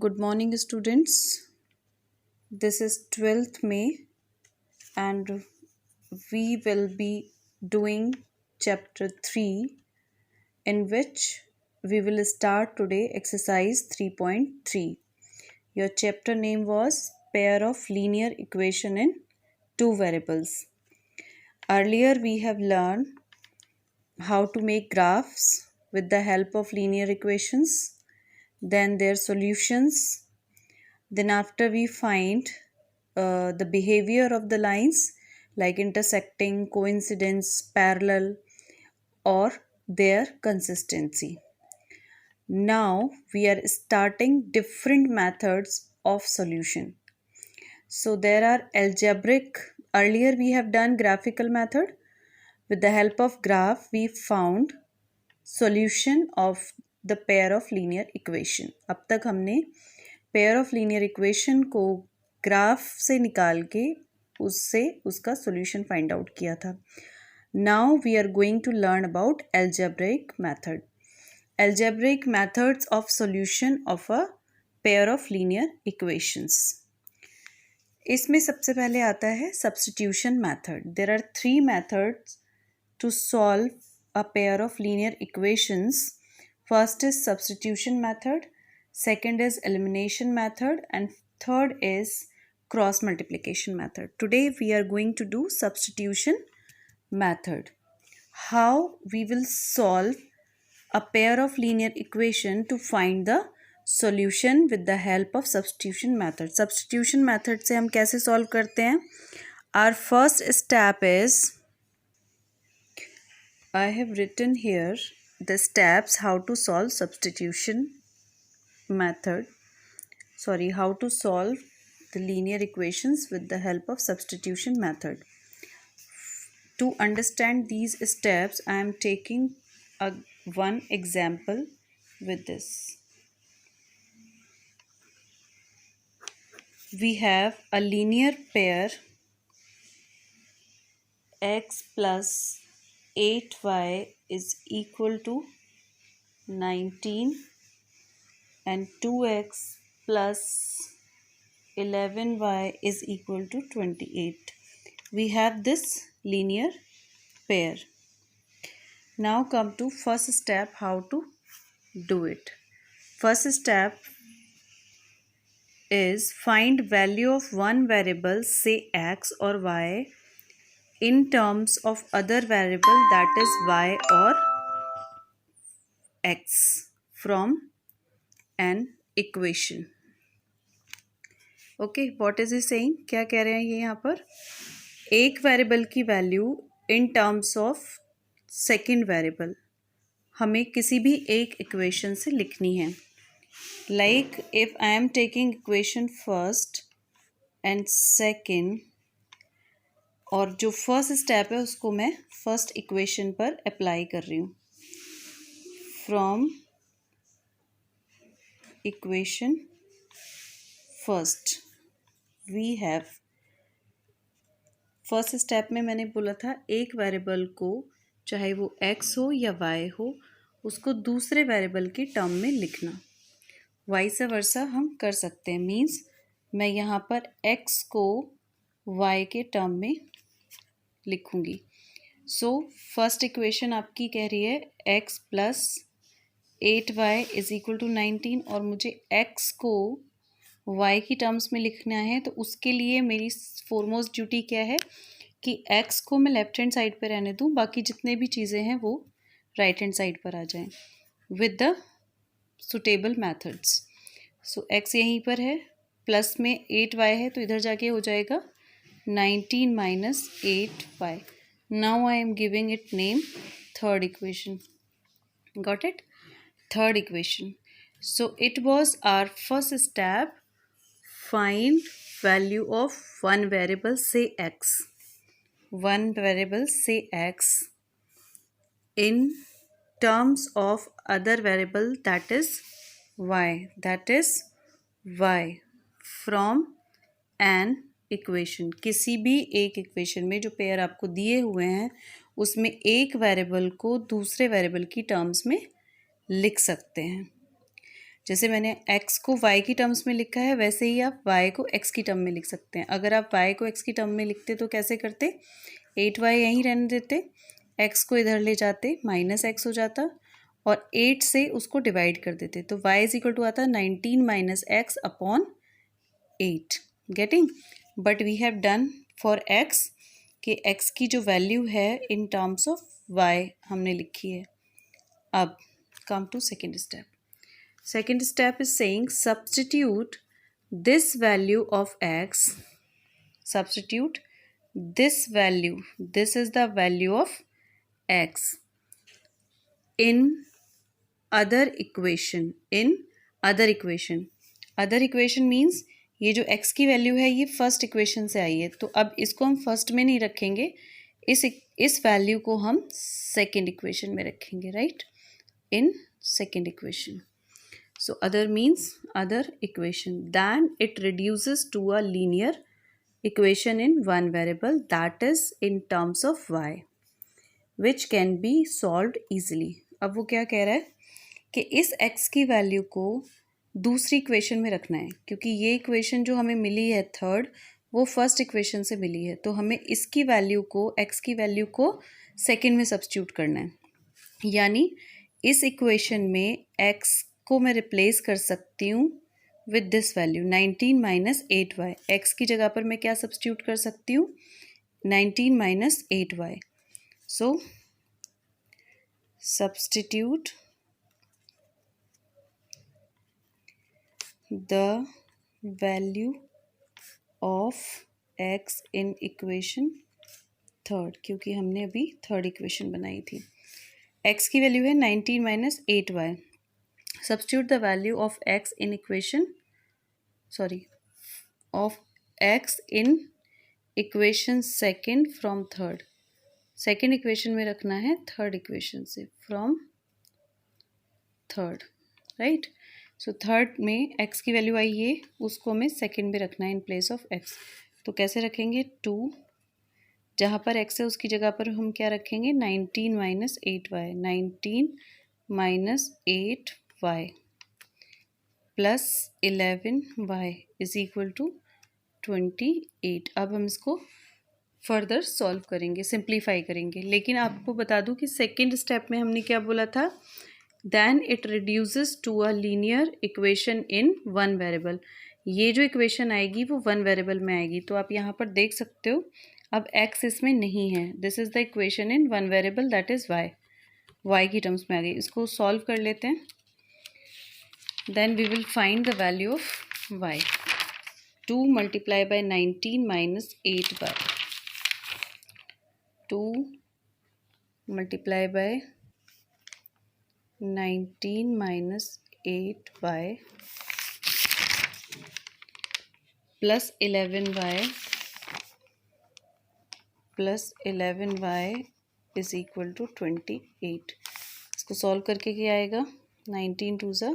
Good morning, students. This is 12th May, and we will be doing chapter 3, in which we will start today exercise 3.3. Your chapter name was Pair of Linear Equation in Two Variables. Earlier, we have learned how to make graphs with the help of linear equations, then their solutions. Then after we find the behavior of the lines like intersecting, coincidence, parallel, or their consistency. Now we are starting different methods of solution. So there are algebraic. Earlier we have done graphical method. With the help of graph we found solution of the pair of linear equation. अब तक हमने pair of linear equation को graph से निकाल के उससे उसका solution find out किया था. Now we are going to learn about algebraic method. Algebraic methods of solution of a pair of linear equations. इसमें सबसे पहले आता है substitution method. There are 3 methods to solve a pair of linear equations. First is substitution method, second is elimination method, and third is cross multiplication method. Today we are going to do substitution method. How we will solve a pair of linear equation to find the solution with the help of substitution method. Substitution method से हम कैसे solve करते हैं? Our first step is, I have written here the steps how to solve substitution method. How to solve the linear equations with the help of substitution method. To understand these steps, I am taking one example with this. We have a linear pair x plus 8y is equal to 19 and 2x plus 11y is equal to 28. We have this linear pair. Now come to first step, how to do it. First step is find value of one variable, say x or y, in terms of other variable, that is y or x, from an equation. Okay, what is he saying? क्या कह रहे हैं ये यहाँ पर? एक variable की value in terms of second variable हमें किसी भी एक इक्वेशन से लिखनी है. Like if I am taking equation first and second, और जो फर्स्ट स्टेप है उसको मैं फर्स्ट इक्वेशन पर अप्लाई कर रही हूँ. From equation first we have, first step में मैंने बोला था एक वेरिएबल को, चाहे वो x हो या y हो, उसको दूसरे वेरिएबल के टर्म में लिखना. वाइस वर्सा हम कर सकते हैं. मीन्स मैं यहाँ पर x को y के टर्म में लिखूँगी. सो फर्स्ट इक्वेशन आपकी कह रही है x plus 8y is equal to 19, और मुझे x को y की टर्म्स में लिखना है. तो उसके लिए मेरी फोरमोस्ट ड्यूटी क्या है कि x को मैं लेफ्ट हैंड साइड पर रहने दूँ, बाकी जितने भी चीज़ें हैं वो राइट हैंड साइड पर आ जाएं with the suitable methods. So x यहीं पर है, प्लस में 8y है तो इधर जाके हो जाएगा 19 minus 8y. Now I am giving it name third equation. Got it? Third equation. So it was our first step. Find value of one variable, say x. One variable, say x, in terms of other variable, that is y. That is y from an equation. किसी भी एक equation में जो pair आपको दिए हुए हैं उसमें एक वेरिएबल को दूसरे वेरिएबल की टर्म्स में लिख सकते हैं. जैसे मैंने x को y की टर्म्स में लिखा है वैसे ही आप y को x की टर्म में लिख सकते हैं। अगर आप y को x की टर्म में लिखते तो कैसे करते, 8y यहीं रहने देते, x को इधर ले जाते, माइनस x हो जाता और 8 से उसको डिवाइड कर देते, तो y इज इक्वल टू आता 19 minus x upon 8। Getting? But we have done for x कि x की जो वैल्यू है इन टर्म्स ऑफ y हमने लिखी है। अब come to second step. Second step is saying substitute this value of x, substitute this value, this is the value of x in other equation, in other equation. other equation means ये जो x की value है ये first equation से आई है, तो अब इसको हम फर्स्ट में नहीं रखेंगे, इस वैल्यू को हम सेकेंड इक्वेशन में रखेंगे, right, in second equation. So other means other equation, then it reduces to a linear equation in one variable, that is in terms of y, which can be solved easily. अब वो क्या कह रहा है कि इस x की value को दूसरी इक्वेशन में रखना है, क्योंकि ये इक्वेशन जो हमें मिली है थर्ड वो फर्स्ट इक्वेशन से मिली है, तो हमें इसकी वैल्यू को, x की वैल्यू को सेकेंड में सब्स्टिट्यूट करना है। यानी इस इक्वेशन में x को मैं रिप्लेस कर सकती हूँ with this value 19 minus 8y। x की जगह पर मैं क्या सब्स्टिट्यूट कर सकती हूँ, 19 minus 8y। So substitute the value of x in equation third, क्योंकि हमने अभी थर्ड इक्वेशन बनाई थी। x की वैल्यू है 19 minus 8y। Substitute the value of x in equation, sorry, of x in equation second from third. Second equation में रखना है थर्ड इक्वेशन से, from third, right. So third में x की वैल्यू आई है, उसको हमें सेकेंड में रखना है इन प्लेस ऑफ x। तो कैसे रखेंगे, 2 जहाँ पर x है उसकी जगह पर हम क्या रखेंगे, 19 minus 8y, 19 minus 8y plus 11y is equal to 28। अब हम इसको फर्दर सॉल्व करेंगे, सिंप्लीफाई करेंगे। लेकिन आपको बता दूं कि सेकेंड स्टेप में हमने क्या बोला था, then it reduces to a linear equation in one variable. ये जो इक्वेशन आएगी वो वन वेरिएबल में आएगी, तो आप यहाँ पर देख सकते हो अब x इसमें नहीं है। This is the equation in one variable, that is y की टर्म्स में आ गई। इसको सॉल्व कर लेते हैं, then we will find the value of y। 2 multiply by 19 minus 8y, 2 multiply by 19 minus 8y plus 11y is equal to 28। इसको solve करके क्या आएगा, 19 टू ज़ा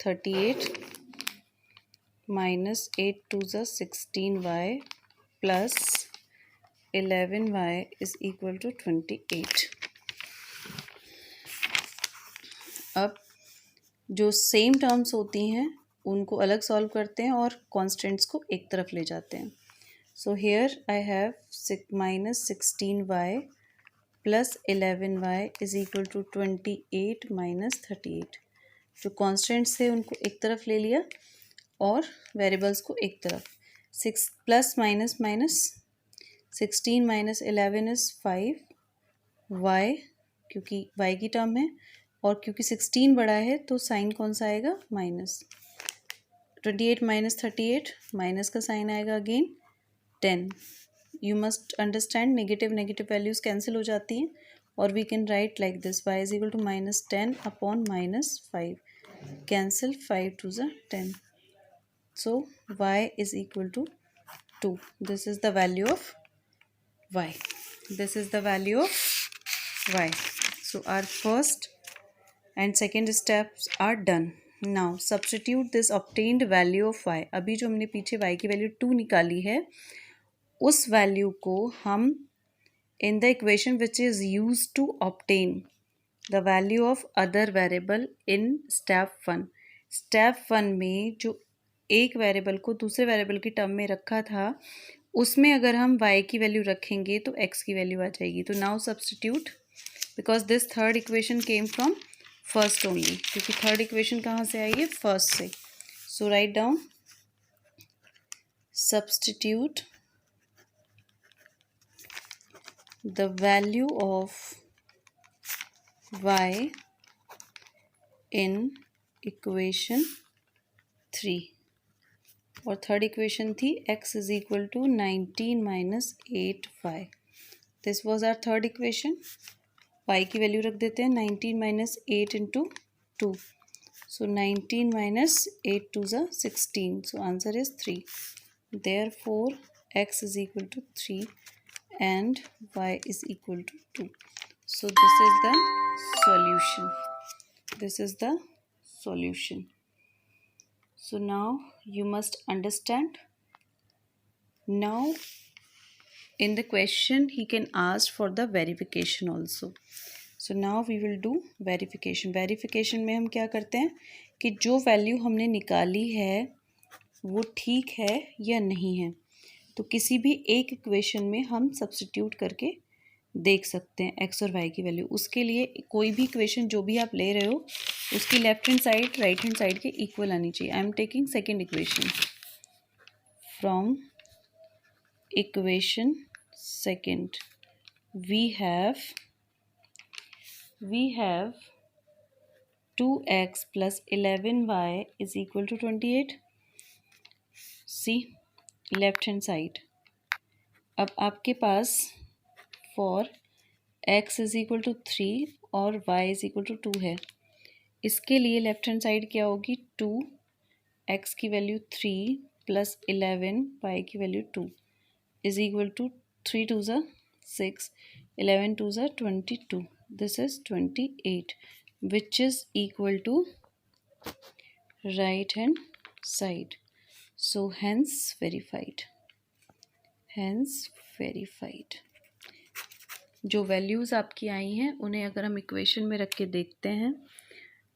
38 माइनस 8 टू ज़ा 16y plus 11y is equal to 28। अब जो same terms होती हैं उनको अलग सॉल्व करते हैं और कॉन्स्टेंट्स को एक तरफ ले जाते हैं। So here I have minus 16y plus 11y is equal to 28 minus 38। जो कॉन्स्टेंट्स थे उनको एक तरफ ले लिया और वेरिएबल्स को एक तरफ। 6 plus minus minus 16 minus 11 is 5y, क्योंकि y की टर्म है और क्योंकि 16 बड़ा है तो साइन कौन सा आएगा, माइनस। 28 माइनस 38, माइनस का साइन आएगा again 10। You must understand negative negative values cancel हो जाती हैं और we can write like this, y is equal to minus 10 upon minus 5, cancel 5 two ज़ा 10, so y is equal to 2। This is the value of y, this is the value of y. So our first and second steps are done. Now substitute this obtained value of y. अभी जो हमने पीछे y की value 2 निकाली है उस value को हम in the equation which is used to obtain the value of other variable in step 1, step 1 में जो एक वेरिएबल को दूसरे वेरिएबल की टर्म में रखा था उसमें अगर हम y की वैल्यू रखेंगे तो x की वैल्यू आ जाएगी। तो now substitute, because this third equation came from first only, क्योंकि थर्ड इक्वेशन कहाँ से आई है? फर्स्ट से। So right down substitute the value of y in equation 3 और थर्ड इक्वेशन थी x is equal to 19 minus 8y। This was our third equation. y की value रख देते हैं 19 minus 8 into 2, so 19 minus 8 two ज़ा 16, so answer is 3। Therefore x is equal to 3 and y is equal to 2. So this is the solution. This is the solution. So now you must understand. Now in the question he can ask for the verification also. So now we will do verification. Verification में हम क्या करते हैं कि जो value हमने निकाली है वो ठीक है या नहीं है, तो किसी भी एक इक्वेशन में हम सब्स्टिट्यूट करके देख सकते हैं एक्स और वाई की वैल्यू। उसके लिए कोई भी इक्वेशन जो भी आप ले रहे हो उसकी left hand side right hand side के इक्वल आनी चाहिए। I am taking second equation from equation second we have 2x plus 11y is equal to 28. See left hand side. अब आपके पास for x is equal to 3 और y is equal to 2 है। इसके लिए लेफ्ट हैंड साइड क्या होगी? 2, x की वैल्यू 3 प्लस 11 y की value 2 is equal to 3 two ज़ा 6, 11 टू ज़ा 22, this is 28 which is equal to right hand side. So hence verified. जो वैल्यूज़ आपकी आई हैं उन्हें अगर हम इक्वेशन में रख के देखते हैं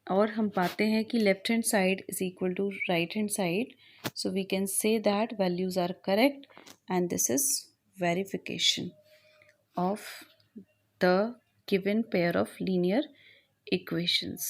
और हम पाते हैं कि left hand side is equal to right hand side, so we can say that values are correct and this is verification of the given pair of linear equations.